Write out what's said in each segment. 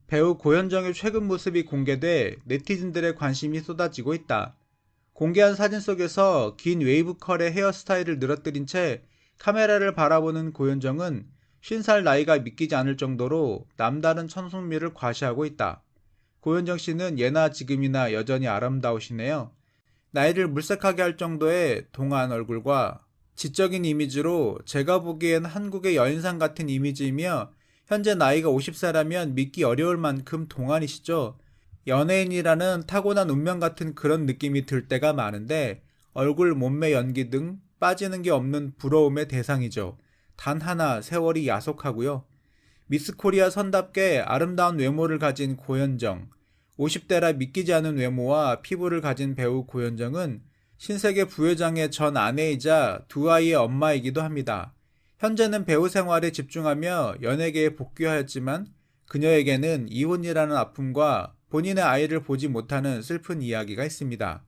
배우 고현정의 최근 모습이 공개돼 네티즌들의 관심이 쏟아지고 있다. 공개한 사진 속에서 긴 웨이브컬의 헤어스타일을 늘어뜨린 채 카메라를 바라보는 고현정은 50살 나이가 믿기지 않을 정도로 남다른 천송미를 과시하고 있다. 고현정 씨는 예나 지금이나 여전히 아름다우시네요. 나이를 물색하게 할 정도의 동안 얼굴과 지적인 이미지로 제가 보기엔 한국의 여인상 같은 이미지이며 현재 나이가 50세라면 믿기 어려울 만큼 동안이시죠. 연예인이라는 타고난 운명 같은 그런 느낌이 들 때가 많은데 얼굴, 몸매, 연기 등 빠지는 게 없는 부러움의 대상이죠. 단 하나 세월이 야속하고요. 미스 코리아 선답게 아름다운 외모를 가진 고현정, 50대라 믿기지 않은 외모와 피부를 가진 배우 고현정은 신세계 부회장의 전 아내이자 두 아이의 엄마이기도 합니다. 현재는 배우 생활에 집중하며 연예계에 복귀하였지만 그녀에게는 이혼이라는 아픔과 본인의 아이를 보지 못하는 슬픈 이야기가 있습니다.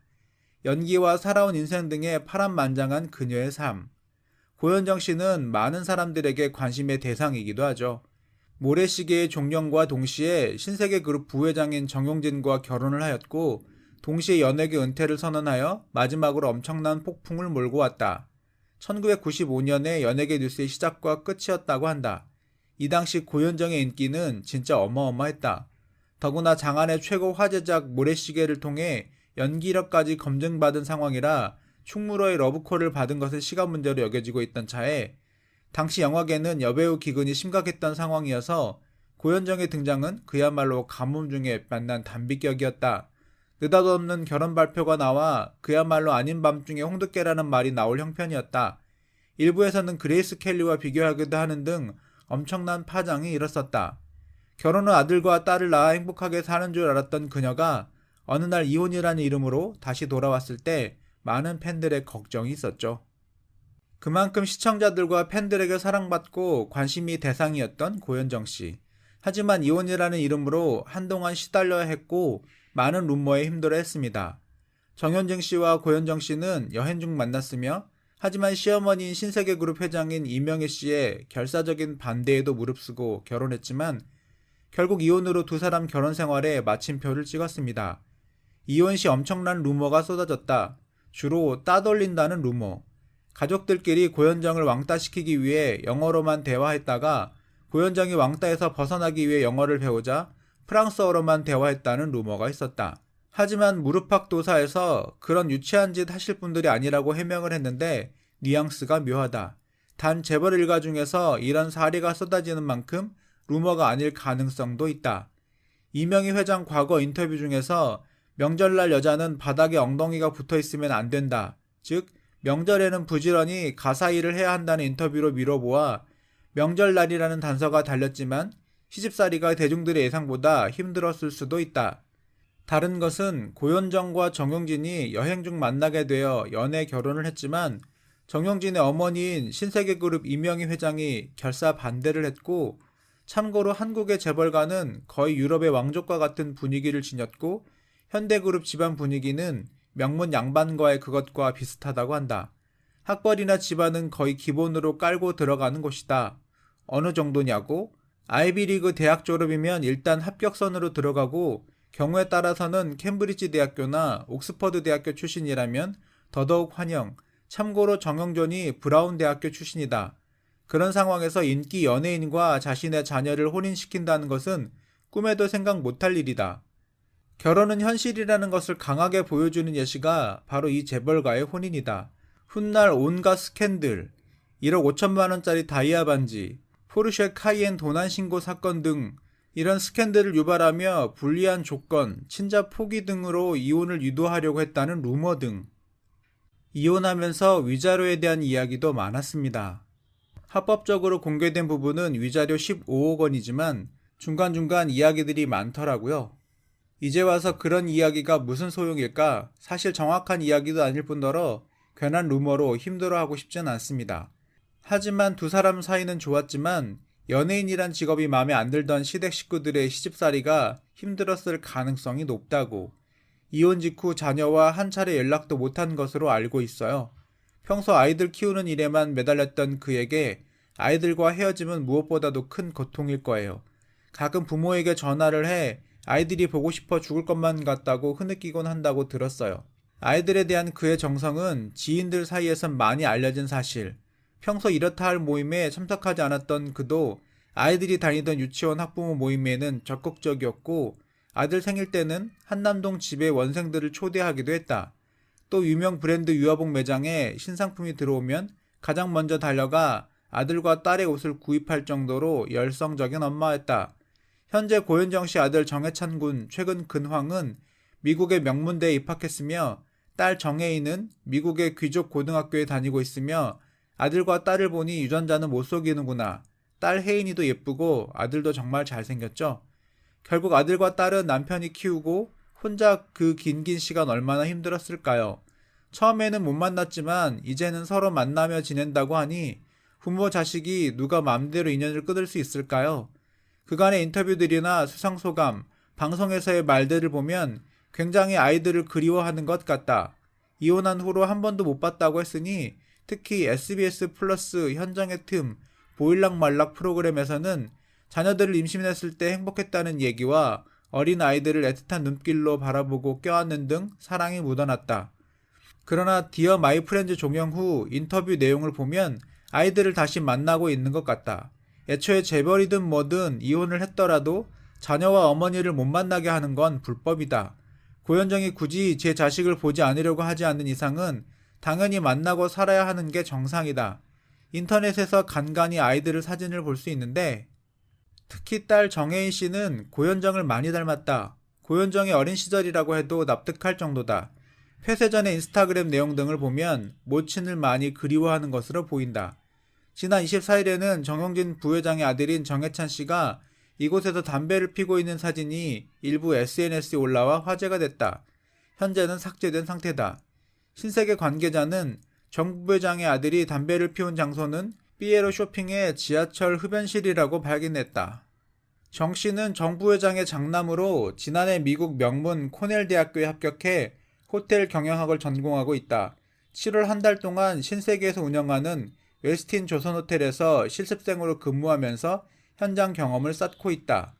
연기와 살아온 인생 등에 파란만장한 그녀의 삶. 고현정 씨는 많은 사람들에게 관심의 대상이기도 하죠. 모래시계의 종영과 동시에 신세계그룹 부회장인 정용진과 결혼을 하였고 동시에 연예계 은퇴를 선언하여 마지막으로 엄청난 폭풍을 몰고 왔다. 1995년에 연예계 뉴스의 시작과 끝이었다고 한다. 이 당시 고현정의 인기는 진짜 어마어마했다. 더구나 장안의 최고 화제작 모래시계를 통해 연기력까지 검증받은 상황이라 충무로의 러브콜을 받은 것은 시간 문제로 여겨지고 있던 차에 당시 영화계는 여배우 기근이 심각했던 상황이어서 고현정의 등장은 그야말로 가뭄 중에 만난 단비격이었다. 느닷없는 결혼 발표가 나와 그야말로 아닌 밤중에 홍두깨라는 말이 나올 형편이었다. 일부에서는 그레이스 켈리와 비교하기도 하는 등 엄청난 파장이 일었었다. 결혼 후 아들과 딸을 낳아 행복하게 사는 줄 알았던 그녀가 어느 날 이혼이라는 이름으로 다시 돌아왔을 때 많은 팬들의 걱정이 있었죠. 그만큼 시청자들과 팬들에게 사랑받고 관심이 대상이었던 고현정 씨. 하지만 이혼이라는 이름으로 한동안 시달려야 했고 많은 루머에 힘들어했습니다. 정현진 씨와 고현정 씨는 여행 중 만났으며 하지만 시어머니인 신세계그룹 회장인 이명희 씨의 결사적인 반대에도 무릅쓰고 결혼했지만 결국 이혼으로 두 사람 결혼 생활에 마침표를 찍었습니다. 이혼 시 엄청난 루머가 쏟아졌다. 주로 따돌린다는 루머. 가족들끼리 고현정을 왕따시키기 위해 영어로만 대화했다가 고현정이 왕따에서 벗어나기 위해 영어를 배우자 프랑스어로만 대화했다는 루머가 있었다. 하지만 무릎팍도사에서 그런 유치한 짓 하실 분들이 아니라고 해명을 했는데 뉘앙스가 묘하다. 단 재벌 일가 중에서 이런 사례가 쏟아지는 만큼 루머가 아닐 가능성도 있다. 이명희 회장 과거 인터뷰 중에서 명절날 여자는 바닥에 엉덩이가 붙어있으면 안 된다. 즉 명절에는 부지런히 가사 일을 해야 한다는 인터뷰로 미뤄보아 명절날이라는 단서가 달렸지만 시집살이가 대중들의 예상보다 힘들었을 수도 있다. 다른 것은 고현정과 정용진이 여행 중 만나게 되어 연애 결혼을 했지만 정용진의 어머니인 신세계그룹 이명희 회장이 결사 반대를 했고 참고로 한국의 재벌가는 거의 유럽의 왕족과 같은 분위기를 지녔고 현대그룹 집안 분위기는 명문 양반과의 그것과 비슷하다고 한다. 학벌이나 집안은 거의 기본으로 깔고 들어가는 곳이다. 어느 정도냐고? 아이비리그 대학 졸업이면 일단 합격선으로 들어가고 경우에 따라서는 캠브리지 대학교나 옥스퍼드 대학교 출신이라면 더더욱 환영. 참고로 정영존이 브라운 대학교 출신이다. 그런 상황에서 인기 연예인과 자신의 자녀를 혼인시킨다는 것은 꿈에도 생각 못할 일이다. 결혼은 현실이라는 것을 강하게 보여주는 예시가 바로 이 재벌가의 혼인이다. 훗날 온갖 스캔들, 1억 5천만 원짜리 다이아 반지, 포르쉐 카이엔 도난 신고 사건 등 이런 스캔들을 유발하며 불리한 조건, 친자 포기 등으로 이혼을 유도하려고 했다는 루머 등 이혼하면서 위자료에 대한 이야기도 많았습니다. 합법적으로 공개된 부분은 위자료 15억 원이지만 중간중간 이야기들이 많더라고요. 이제 와서 그런 이야기가 무슨 소용일까? 사실 정확한 이야기도 아닐 뿐더러 괜한 루머로 힘들어하고 싶진 않습니다. 하지만 두 사람 사이는 좋았지만 연예인이란 직업이 마음에 안 들던 시댁 식구들의 시집살이가 힘들었을 가능성이 높다고 이혼 직후 자녀와 한 차례 연락도 못한 것으로 알고 있어요. 평소 아이들 키우는 일에만 매달렸던 그에게 아이들과 헤어짐은 무엇보다도 큰 고통일 거예요. 가끔 부모에게 전화를 해 아이들이 보고 싶어 죽을 것만 같다고 흐느끼곤 한다고 들었어요. 아이들에 대한 그의 정성은 지인들 사이에선 많이 알려진 사실. 평소 이렇다 할 모임에 참석하지 않았던 그도 아이들이 다니던 유치원 학부모 모임에는 적극적이었고, 아들 생일 때는 한남동 집에 원생들을 초대하기도 했다. 또 유명 브랜드 유아복 매장에 신상품이 들어오면 가장 먼저 달려가 아들과 딸의 옷을 구입할 정도로 열성적인 엄마였다. 현재 고현정 씨 아들 정해찬 군 최근 근황은 미국의 명문대에 입학했으며, 딸 정혜인은 미국의 귀족 고등학교에 다니고 있으며, 아들과 딸을 보니 유전자는 못 속이는구나. 딸 혜인이도 예쁘고 아들도 정말 잘생겼죠. 결국 아들과 딸은 남편이 키우고 혼자 그 긴 시간 얼마나 힘들었을까요? 처음에는 못 만났지만 이제는 서로 만나며 지낸다고 하니 부모 자식이 누가 마음대로 인연을 끊을 수 있을까요? 그간의 인터뷰들이나 수상소감, 방송에서의 말들을 보면 굉장히 아이들을 그리워하는 것 같다. 이혼한 후로 한 번도 못 봤다고 했으니 특히 SBS 플러스 현장의 틈, 보일락말락 프로그램에서는 자녀들을 임신했을 때 행복했다는 얘기와 어린 아이들을 애틋한 눈길로 바라보고 껴안는 등 사랑이 묻어났다. 그러나 디어 마이 프렌즈 종영 후 인터뷰 내용을 보면 아이들을 다시 만나고 있는 것 같다. 애초에 재벌이든 뭐든 이혼을 했더라도 자녀와 어머니를 못 만나게 하는 건 불법이다. 고현정이 굳이 제 자식을 보지 않으려고 하지 않는 이상은 당연히 만나고 살아야 하는 게 정상이다. 인터넷에서 간간히 아이들을 사진을 볼 수 있는데, 특히 딸 정혜인 씨는 고현정을 많이 닮았다. 고현정의 어린 시절이라고 해도 납득할 정도다. 폐쇄 전의 인스타그램 내용 등을 보면 모친을 많이 그리워하는 것으로 보인다. 지난 24일에는 정용진 부회장의 아들인 정해찬 씨가 이곳에서 담배를 피고 있는 사진이 일부 SNS에 올라와 화제가 됐다. 현재는 삭제된 상태다. 신세계 관계자는 정 부회장의 아들이 담배를 피운 장소는 삐에로 쇼핑의 지하철 흡연실이라고 발견했다. 정 씨는 정 부회장의 장남으로 지난해 미국 명문 코넬 대학교에 합격해 호텔 경영학을 전공하고 있다. 7월 한 달 동안 신세계에서 운영하는 웨스틴 조선호텔에서 실습생으로 근무하면서 현장 경험을 쌓고 있다.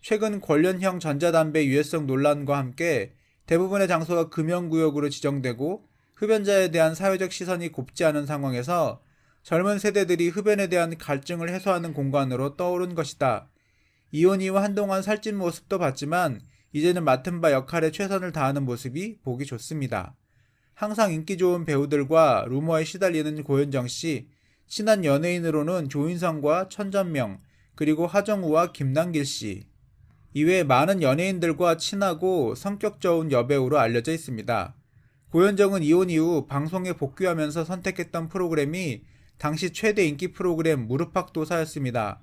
최근 관련형 전자담배 유해성 논란과 함께 대부분의 장소가 금연구역으로 지정되고 흡연자에 대한 사회적 시선이 곱지 않은 상황에서 젊은 세대들이 흡연에 대한 갈증을 해소하는 공간으로 떠오른 것이다. 이혼 이후 한동안 살찐 모습도 봤지만 이제는 맡은 바 역할에 최선을 다하는 모습이 보기 좋습니다. 항상 인기 좋은 배우들과 루머에 시달리는 고현정 씨, 친한 연예인으로는 조인성과 천전명, 그리고 하정우와 김남길 씨. 이외에 많은 연예인들과 친하고 성격 좋은 여배우로 알려져 있습니다. 고현정은 이혼 이후 방송에 복귀하면서 선택했던 프로그램이 당시 최대 인기 프로그램 무릎팍도사였습니다.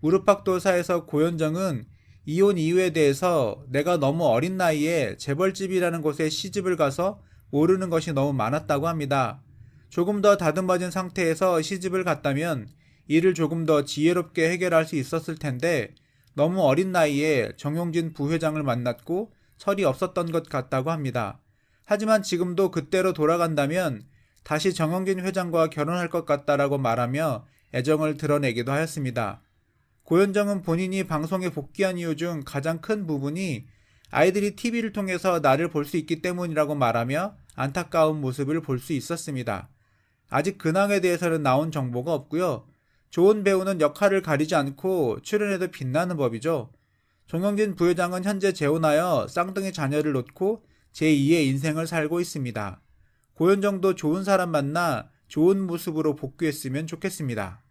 무릎팍도사에서 고현정은 이혼 이유에 대해서 내가 너무 어린 나이에 재벌집이라는 곳에 시집을 가서 모르는 것이 너무 많았다고 합니다. 조금 더 다듬어진 상태에서 시집을 갔다면 이를 조금 더 지혜롭게 해결할 수 있었을 텐데 너무 어린 나이에 정용진 부회장을 만났고 철이 없었던 것 같다고 합니다. 하지만 지금도 그때로 돌아간다면 다시 정용진 회장과 결혼할 것 같다라고 말하며 애정을 드러내기도 하였습니다. 고현정은 본인이 방송에 복귀한 이유 중 가장 큰 부분이 아이들이 TV를 통해서 나를 볼 수 있기 때문이라고 말하며 안타까운 모습을 볼 수 있었습니다. 아직 근황에 대해서는 나온 정보가 없고요. 좋은 배우는 역할을 가리지 않고 출연해도 빛나는 법이죠. 정영진 부회장은 현재 재혼하여 쌍둥이 자녀를 놓고 제2의 인생을 살고 있습니다. 고현정도 좋은 사람 만나 좋은 모습으로 복귀했으면 좋겠습니다.